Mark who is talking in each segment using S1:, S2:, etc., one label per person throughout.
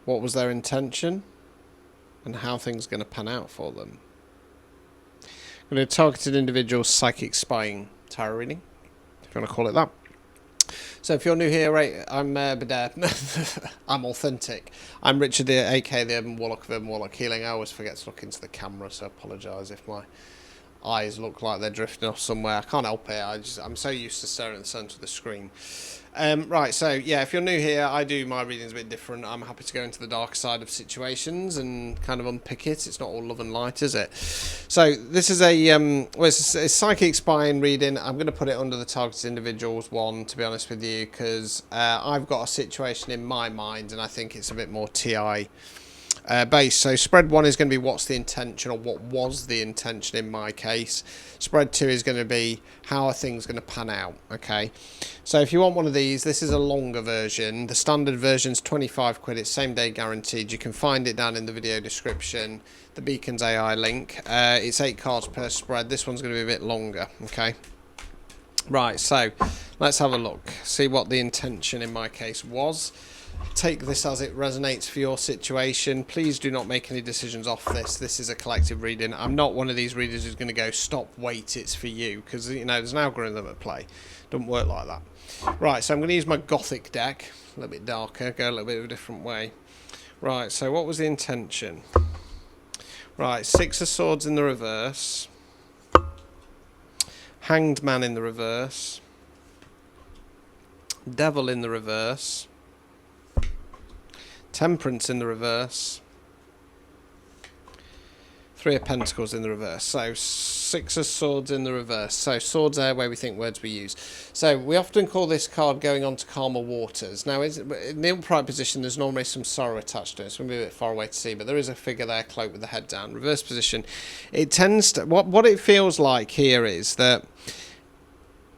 S1: what was their intention, and how things are going to pan out for them. I'm going to targeted individual psychic spying tarot reading, if you want to call it that. So if you're new here, right, I'm I'm authentic. I'm Richard, aka the Urban Warlock of Urban Warlock Healing. I always forget to look into the camera, so I apologise if my eyes look like they're drifting off somewhere. I can't help it. I'm so used to staring at the centre of the screen. Right, so yeah, if you're new here, I do my readings a bit different. I'm happy to go into the dark side of situations and kind of unpick it. It's not all love and light, is it? So this is it's a psychic spying reading. I'm going to put it under the targeted individuals one, to be honest with you, because I've got a situation in my mind, and I think it's a bit more TI based. So spread 1 is going to be what's the intention, or what was the intention in my case. Spread 2 is going to be how are things going to pan out. Okay, so if you want one of these, this is a longer version. The standard version's 25 quid. It's same day guaranteed. You can find it down in the video description, the Beacons AI link. It's 8 cards per spread. This one's going to be a bit longer. Okay, right, so let's have a look, see what the intention in my case was. Take this as it resonates for your situation. Please do not make any decisions off this. This is a collective reading. I'm not one of these readers who's going to go, stop, wait, it's for you, because, you know, there's an algorithm at play. Doesn't work like that. Right, so I'm going to use my Gothic deck, a little bit darker, go a little bit of a different way. Right, so what was the intention? Right, 6 of Swords in the reverse, Hanged Man in the reverse, Devil in the reverse, Temperance in the reverse, 3 of Pentacles in the reverse. So 6 of Swords in the reverse. So swords are where we think words we use. So we often call this card going on to calmer waters. Now in the upright position there's normally some sorrow attached to it. It's going to be a bit far away to see, but there is a figure there cloaked with the head down. Reverse position. It tends to, what it feels like here is that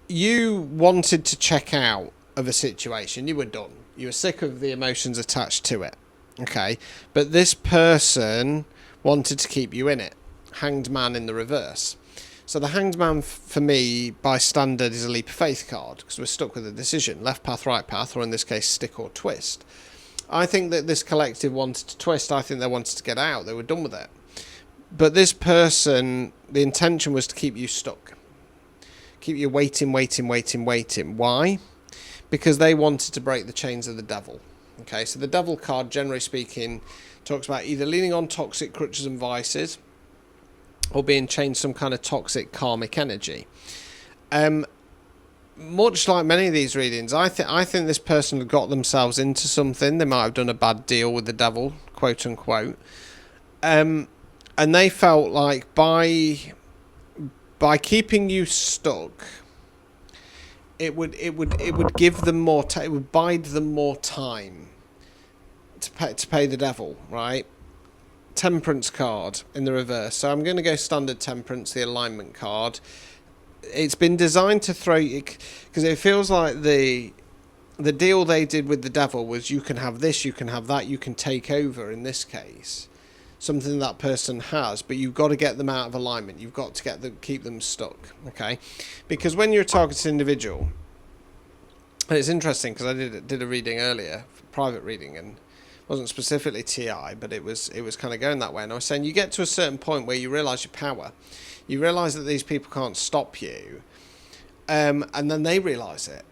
S1: you wanted to check out of a situation. You were done. You were sick of the emotions attached to it, okay? But this person wanted to keep you in it. Hanged Man in the reverse. So the Hanged Man, for me, by standard, is a leap of faith card, because we're stuck with a decision. Left path, right path, or in this case, stick or twist. I think that this collective wanted to twist. I think they wanted to get out. They were done with it. But this person, the intention was to keep you stuck. Keep you waiting. Why? Because they wanted to break the chains of the devil. Okay, so the devil card, generally speaking, talks about either leaning on toxic crutches and vices, or being chained to some kind of toxic karmic energy. Much like many of these readings, I think this person had got themselves into something. They might have done a bad deal with the devil, quote unquote, and they felt like by keeping you stuck, it would give them more it would bide them more time to pay the devil, right? Temperance card in the reverse. So I'm going to go standard Temperance, the alignment card. It's been designed to throw you, because it feels like the deal they did with the devil was you can have this, you can have that, you can take over, in this case, something that person has, but you've got to get them out of alignment. You've got to keep them stuck, okay? Because when you're a targeted individual, and it's interesting because I did a reading earlier, private reading, and it wasn't specifically TI, but it was kind of going that way. And I was saying you get to a certain point where you realise your power, you realise that these people can't stop you, and then they realise it.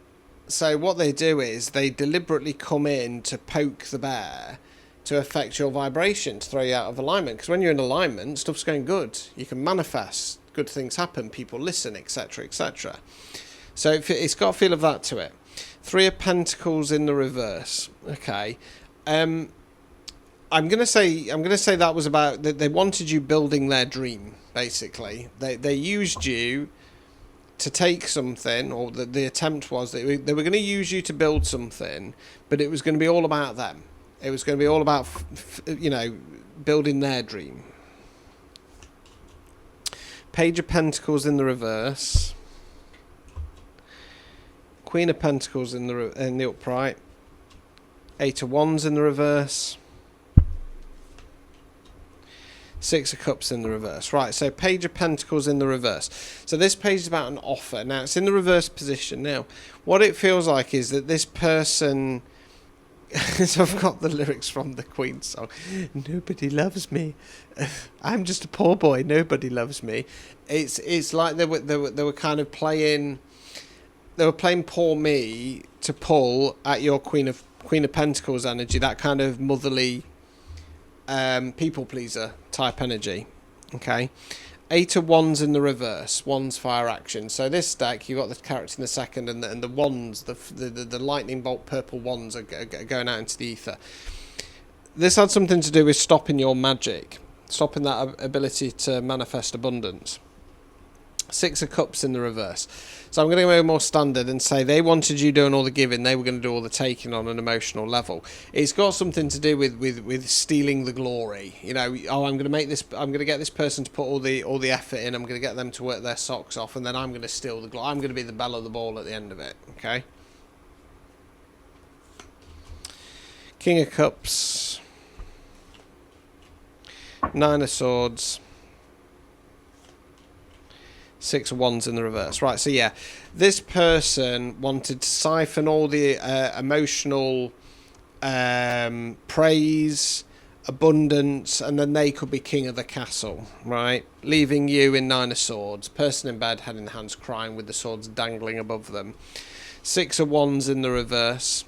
S1: So what they do is they deliberately come in to poke the bear, to affect your vibration, to throw you out of alignment. Because when you're in alignment, stuff's going good. You can manifest, good things happen, people listen, etc., etc. So it's got a feel of that to it. 3 of Pentacles in the reverse. Okay, I'm gonna say that was about that. They wanted you building their dream. Basically, they used you to take something, or the attempt was that they were going to use you to build something, but it was going to be all about them. It was going to be all about, building their dream. Page of Pentacles in the reverse. Queen of Pentacles in the upright. 8 of Wands in the reverse. 6 of Cups in the reverse. Right, so Page of Pentacles in the reverse. So this page is about an offer. Now, it's in the reverse position. Now, what it feels like is that this person So I've got the lyrics from the Queen song. Nobody loves me. I'm just a poor boy. Nobody loves me. It's like they were kind of playing. They were playing poor me to pull at your Queen of Pentacles energy. That kind of motherly, people pleaser type energy. Okay. 8 of Wands in the reverse. Wands fire action. So this deck, you've got the character in the second, and the wands, the lightning bolt purple wands are going out into the ether. This had something to do with stopping your magic, stopping that ability to manifest abundance. 6 of Cups in the reverse. So I'm going to go more standard and say they wanted you doing all the giving, they were going to do all the taking on an emotional level. It's got something to do with stealing the glory. You know, oh, I'm going to get this person to put all the effort in, I'm going to get them to work their socks off, and then I'm going to steal the glory. I'm going to be the belle of the ball at the end of it, okay? King of Cups. 9 of Swords. 6 of Wands in the reverse. Right, so yeah, this person wanted to siphon all the emotional praise, abundance, and then they could be king of the castle, right? Leaving you in 9 of Swords. Person in bed, head in hands, crying with the swords dangling above them. 6 of Wands in the reverse.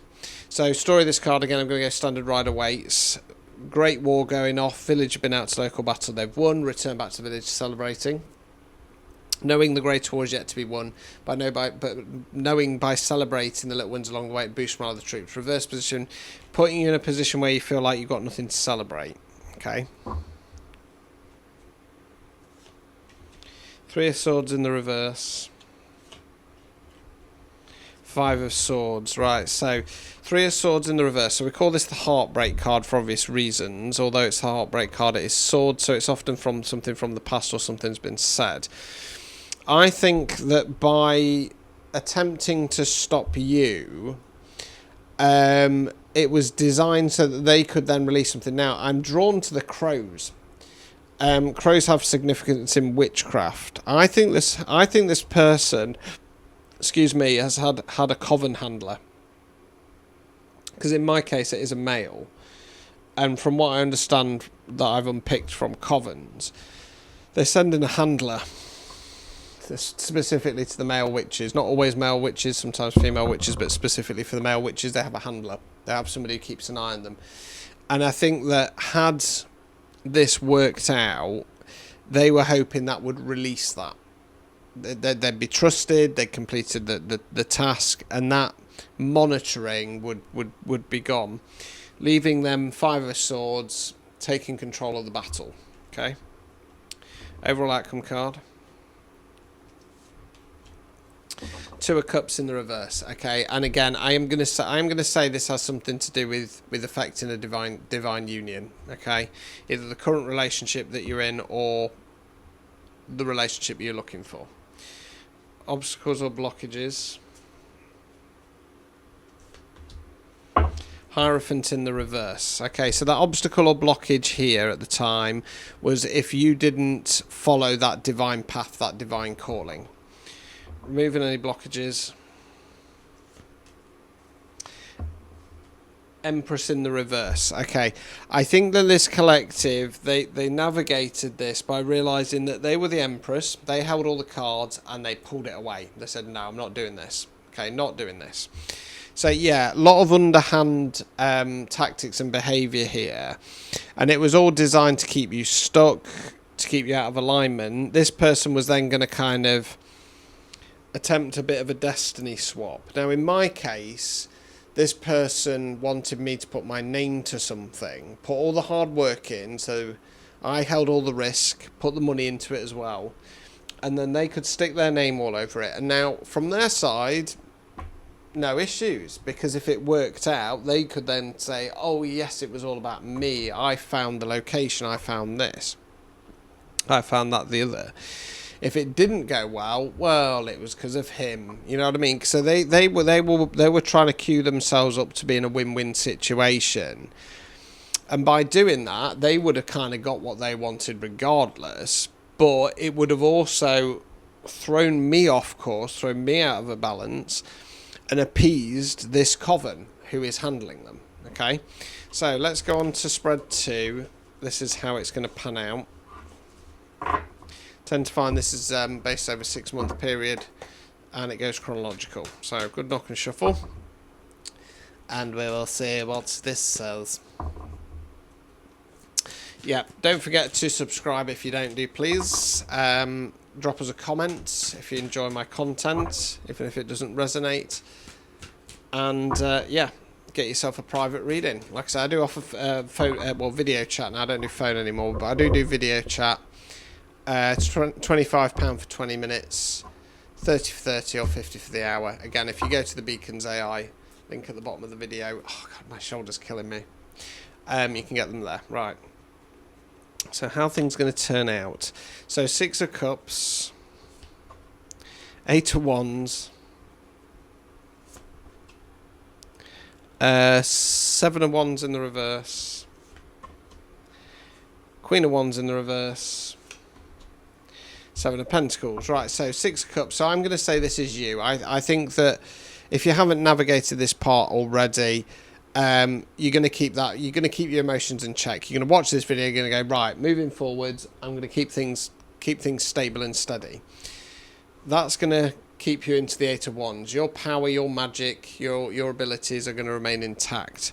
S1: So, story of this card, again, I'm going to go standard rider weights. Great war going off. Village have been out to local battle. They've won. Return back to the village celebrating. Knowing the great war is yet to be won, but knowing by celebrating the little wins along the way, it boosts morale of the troops. Reverse position, putting you in a position where you feel like you've got nothing to celebrate. Okay. 3 of Swords in the reverse. 5 of Swords. Right, so 3 of Swords in the reverse. So we call this the heartbreak card for obvious reasons. Although it's a heartbreak card, it is swords, so it's often from something from the past or something's been said. I think that by attempting to stop you, it was designed so that they could then release something. Now, I'm drawn to the crows. Crows have significance in witchcraft. I think this person, excuse me, has had a coven handler. Because in my case, it is a male. And from what I understand that I've unpicked from covens, they're sending a handler specifically to the male witches. Not always male witches, sometimes female witches, but specifically for the male witches, they have a handler. They have somebody who keeps an eye on them. And I think that had this worked out, they were hoping that would release that. They'd be trusted, they completed the task, and that monitoring would be gone, leaving them 5 of Swords, taking control of the battle. Okay. Overall outcome card. 2 of Cups in the reverse. Okay, and again, I am gonna say this has something to do with affecting a divine union. Okay, either the current relationship that you're in or the relationship you're looking for. Obstacles or blockages. Hierophant in the reverse. Okay, so that obstacle or blockage here at the time was if you didn't follow that divine path, that divine calling. Removing any blockages. Empress in the reverse. Okay, I think that this collective, they navigated this by realising that they were the Empress, they held all the cards, and they pulled it away. They said, no, I'm not doing this. Okay, not doing this. So yeah, a lot of underhand tactics and behaviour here, and it was all designed to keep you stuck, to keep you out of alignment. This person was then going to kind of attempt a bit of a destiny swap. Now in my case, this person wanted me to put my name to something, put all the hard work in, so I held all the risk, put the money into it as well, and then they could stick their name all over it. And now from their side, no issues, because if it worked out, they could then say, oh yes, it was all about me, I found the location, I found this, I found that, the other. If it didn't go well, it was because of him. You know what I mean? So they were trying to queue themselves up to be in a win-win situation, and by doing that, they would have kind of got what they wanted regardless. But it would have also thrown me off course, thrown me out of a balance, and appeased this coven who is handling them. Okay. Okay, so let's go on to spread 2. This is how it's going to pan out. Tend to find this is based over a 6-month period, and it goes chronological. So good knock and shuffle, and we will see what this says. Yeah, don't forget to subscribe if you don't do, please. Drop us a comment if you enjoy my content, even if it doesn't resonate. And yeah, get yourself a private reading. Like I said, I do offer video chat now. I don't do phone anymore, but I do video chat. It's £25 for 20 minutes, 30 for 30 or 50 for the hour. Again, if you go to the Beacons AI, link at the bottom of the video. Oh God, my shoulder's killing me. You can get them there. Right. So how things going to turn out? So 6 of Cups, 8 of Wands, 7 of Wands in the reverse, Queen of Wands in the reverse, 7 of Pentacles. Right, so 6 of Cups. So I'm going to say this is you. I think that if you haven't navigated this part already, you're going to keep that. You're going to keep your emotions in check. You're going to watch this video. You're going to go, right, moving forwards, I'm going to keep things stable and steady. That's going to keep you into the 8 of Wands. Your power, your magic, your abilities are going to remain intact.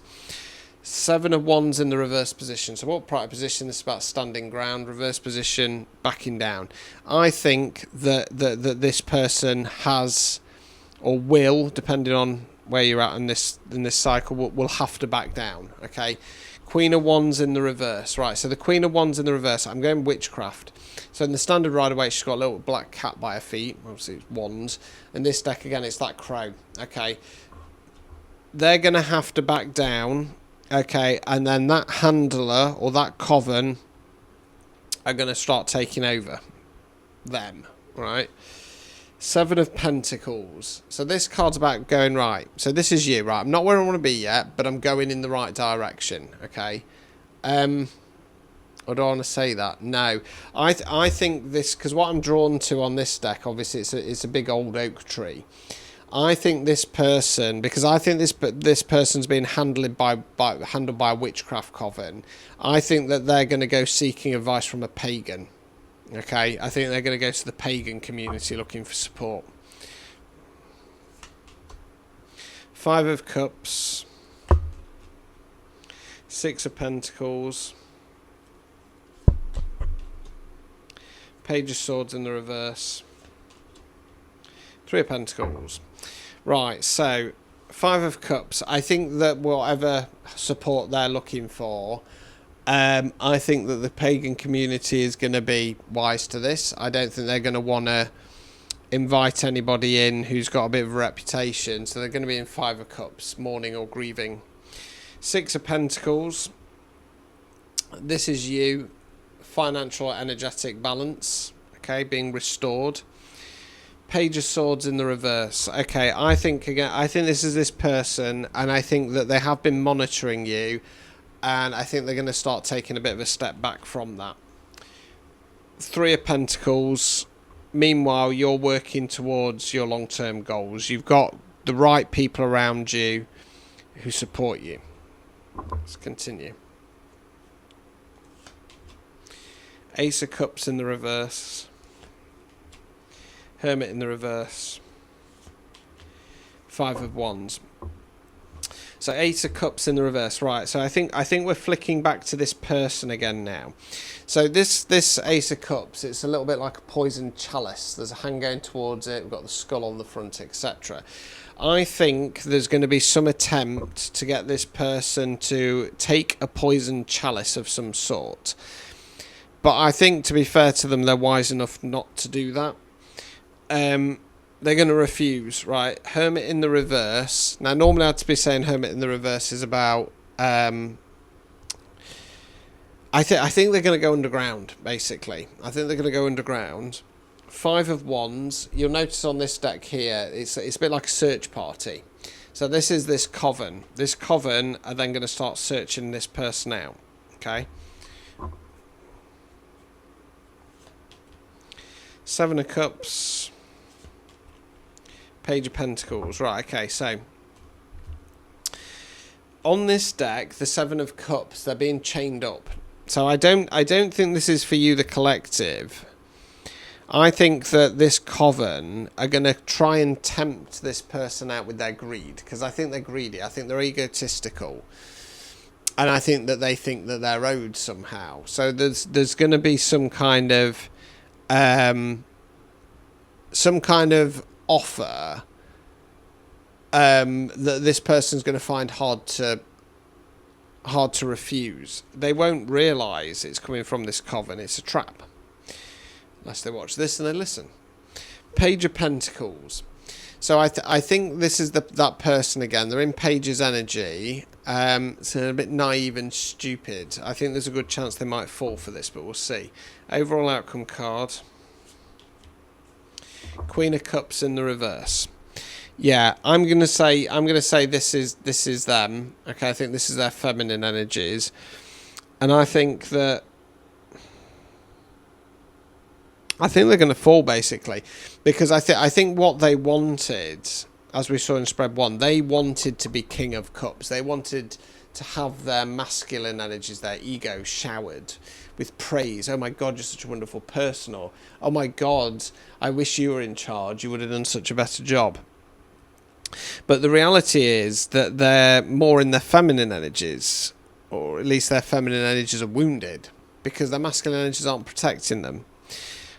S1: 7 of Wands in the reverse position. So upright position, this is about standing ground. Reverse position, backing down. I think that this person has, or will, depending on where you're at in this cycle, will have to back down. Okay, Queen of Wands in the reverse. Right, so the Queen of Wands in the reverse, I'm going witchcraft. So in the standard Rider-Waite, she's got a little black cat by her feet. Obviously it's wands. In this deck again, it's that crow. Okay, they're gonna have to back down. Okay, and then that handler or that coven are gonna start taking over them. Right. 7 of Pentacles. So this card's about going right. So this is you, right? I'm not where I want to be yet, but I'm going in the right direction. Okay. Or do I want to say that? No. I think this, because what I'm drawn to on this deck, obviously, it's a big old oak tree. I think this person, because I think this person's been handled by a witchcraft coven. I think that they're going to go seeking advice from a pagan. Okay, I think they're going to go to the pagan community looking for support. 5 of Cups, 6 of Pentacles, Page of Swords in the reverse, 3 of Pentacles. Right, so 5 of Cups. I think that whatever support they're looking for, I think that the pagan community is going to be wise to this. I don't think they're going to want to invite anybody in who's got a bit of a reputation. So they're going to be in 5 of Cups, mourning or grieving. 6 of Pentacles. This is you. Financial, energetic balance. Okay, being restored. Page of Swords in the reverse. Okay, I think this is this person, and I think that they have been monitoring you. And I think they're going to start taking a bit of a step back from that. 3 of Pentacles. Meanwhile, you're working towards your long-term goals. You've got the right people around you who support you. Let's continue. Ace of Cups in the reverse. Hermit in the reverse. 5 of Wands. So 8 of Cups in the reverse, right? So I think we're flicking back to this person again now. So this Ace of Cups, it's a little bit like a poisoned chalice. There's a hand going towards it. We've got the skull on the front, etc. I think there's going to be some attempt to get this person to take a poisoned chalice of some sort. But I think, to be fair to them, they're wise enough not to do that. They're going to refuse, right? Hermit in the reverse. Now, normally I'd be saying Hermit in the reverse is about... I think they're going to go underground, basically. I think they're going to go underground. 5 of Wands. You'll notice on this deck here, it's a bit like a search party. So this is this coven. This coven are then going to start searching this person out. Okay? 7 of Cups. Page of Pentacles. Right, okay, so on this deck, the Seven of Cups, they're being chained up. So I don't think this is for you, the collective. I think that this coven are going to try and tempt this person out with their greed, because I think they're greedy. I think they're egotistical, and I think that they think that they're owed somehow. So there's going to be some kind of offer that this person's going to find hard to refuse. They won't realise it's coming from this coven. It's a trap. Unless they watch this and they listen. Page of Pentacles. So I think this is that person again. They're in Page's energy. So a bit naive and stupid. I think there's a good chance they might fall for this, but we'll see. Overall outcome card. Queen of Cups in the reverse. Yeah, I'm gonna say this is them. Okay, I think this is their feminine energies, and I think they're going to fall basically, because I think what they wanted, as we saw in spread 1, they wanted to be King of Cups. They wanted to have their masculine energies, their ego, showered with praise. Oh my God, you're such a wonderful person. Or, oh my God, I wish you were in charge. You would have done such a better job. But the reality is that they're more in their feminine energies, or at least their feminine energies are wounded, because their masculine energies aren't protecting them.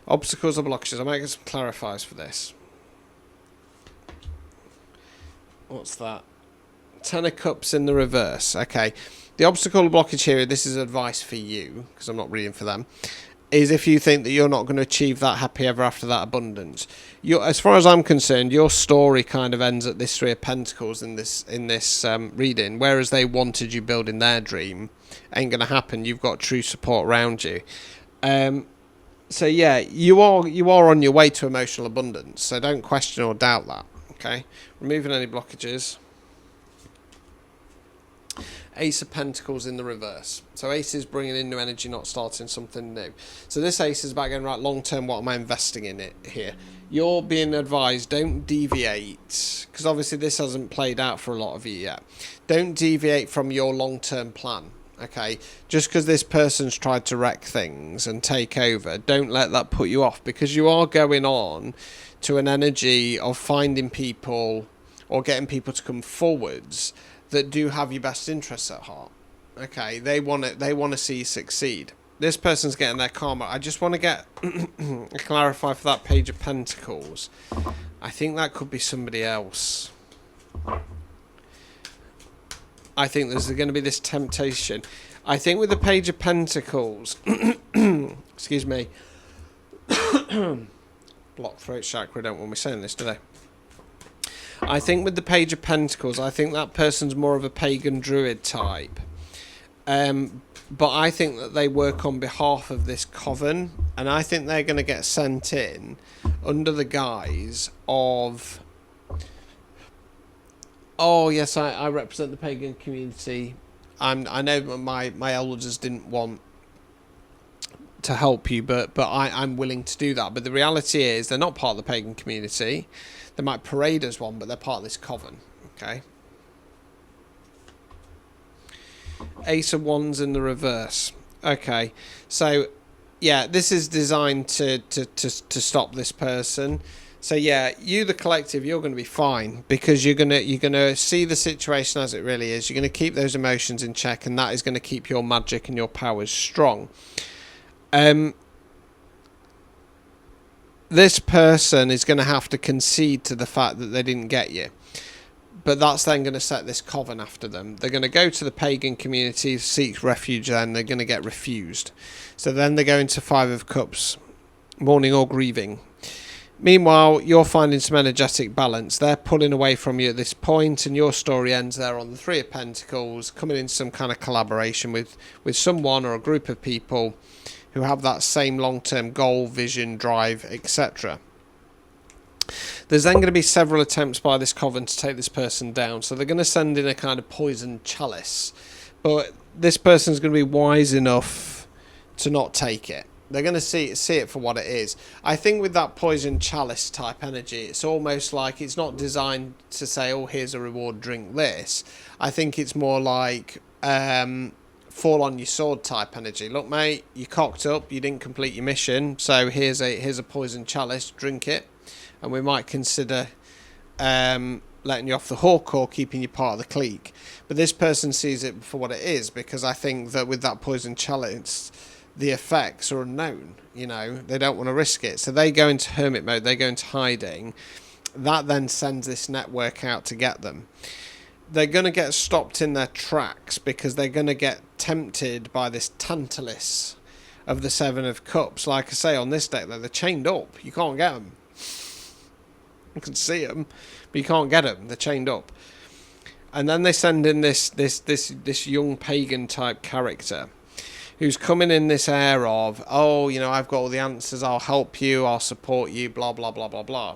S1: Obstacles or blockages. I might get some clarifiers for this. What's that? Ten of Cups in the reverse. Okay. The obstacle or blockage here, this is advice for you, because I'm not reading for them, is if you think that you're not going to achieve that happy ever after, that abundance. As far as I'm concerned, your story kind of ends at this Three of Pentacles in this reading, whereas they wanted you building their dream. Ain't going to happen. You've got true support around you. So yeah, you are on your way to emotional abundance. So don't question or doubt that. Okay, removing any blockages. Ace of Pentacles in the reverse. So Ace is bringing in new energy, not starting something new. So this Ace is about going, right, long term, what am I investing in it here? You're being advised, don't deviate, because obviously this hasn't played out for a lot of you yet. Don't deviate from your long term plan. Okay, just because this person's tried to wreck things and take over, don't let that put you off, because you are going on to an energy of finding people or getting people to come forwards that do have your best interests at heart. Okay, they want to see you succeed. This person's getting their karma. I just want to get clarify for that Page of Pentacles. I think that could be somebody else. I think there's going to be this temptation. I think with the Page of Pentacles, excuse me, block throat chakra, don't want me saying this, do they? I think with the Page of Pentacles, I think that person's more of a pagan druid type. But I think that they work on behalf of this coven, and I think they're going to get sent in under the guise of, oh yes, I represent the pagan community. I know my elders didn't want to help you, but I'm willing to do that. But the reality is they're not part of the pagan community. They might parade as one, but they're part of this coven. Okay. Ace of Wands in the reverse. Okay, so yeah, this is designed to stop this person. So yeah, you the collective, you're going to be fine, because you're gonna see the situation as it really is. You're going to keep those emotions in check, and that is going to keep your magic and your powers strong. This person is going to have to concede to the fact that they didn't get you. But that's then going to set this coven after them. They're going to go to the pagan community, seek refuge there, and they're going to get refused. So then they go into Five of Cups, mourning or grieving. Meanwhile, you're finding some energetic balance. They're pulling away from you at this point, and your story ends there on the Three of Pentacles, coming in some kind of collaboration with someone or a group of people who have that same long-term goal, vision, drive, etc. There's then going to be several attempts by this coven to take this person down. So they're going to send in a kind of poisoned chalice. But this person's going to be wise enough to not take it. They're going to see it for what it is. I think with that poison chalice type energy, it's almost like it's not designed to say, oh, here's a reward, drink this. I think it's more like fall on your sword type energy. Look, mate, you cocked up, you didn't complete your mission, so here's a poison chalice, drink it, and we might consider letting you off the hook or keeping you part of the clique. But this person sees it for what it is, because I think that with that poison chalice, the effects are unknown. You know, they don't want to risk it, so they go into hermit mode, they go into hiding. That then sends this network out to get them. They're going to get stopped in their tracks because they're going to get tempted by this Tantalus of the Seven of Cups. Like I say, on this deck, they're chained up. You can't get them. You can see them, but you can't get them. They're chained up. And then they send in this young pagan type character who's coming in this air of, oh, you know, I've got all the answers, I'll help you, I'll support you, blah, blah, blah, blah, blah.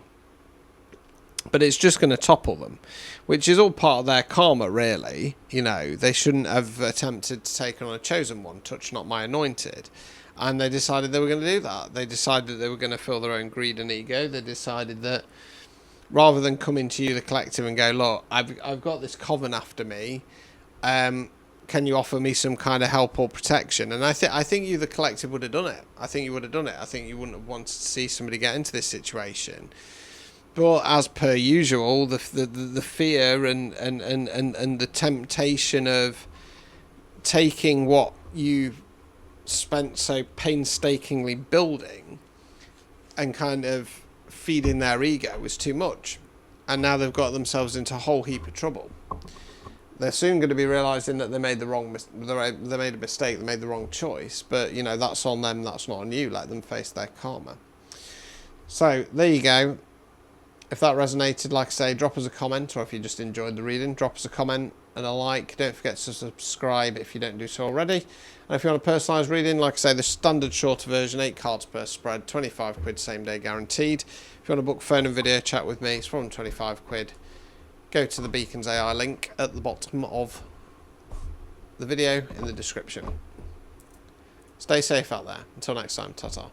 S1: But it's just going to topple them, which is all part of their karma, really. You know, they shouldn't have attempted to take on a chosen one, touch not my anointed. And they decided they were going to do that. They decided that they were going to fill their own greed and ego. They decided that rather than coming to you, the collective, and go, look, I've got this coven after me, can you offer me some kind of help or protection? And I think you, the collective, would have done it. I think you would have done it. I think you wouldn't have wanted to see somebody get into this situation. But as per usual, the fear and the temptation of taking what you've spent so painstakingly building and kind of feeding their ego was too much. And now they've got themselves into a whole heap of trouble. They're soon going to be realising that they made the wrong, they made a mistake, they made the wrong choice. But, you know, that's on them, that's not on you. Let them face their karma. So, there you go. If that resonated, like I say, drop us a comment, or if you just enjoyed the reading, drop us a comment and a like. Don't forget to subscribe if you don't do so already. And if you want a personalised reading, like I say, the standard shorter version, 8 cards per spread, 25 quid, same day guaranteed. If you want to book phone and video chat with me, it's from 25 quid. Go to the Beacons AI link at the bottom of the video in the description. Stay safe out there. Until next time, ta-ta.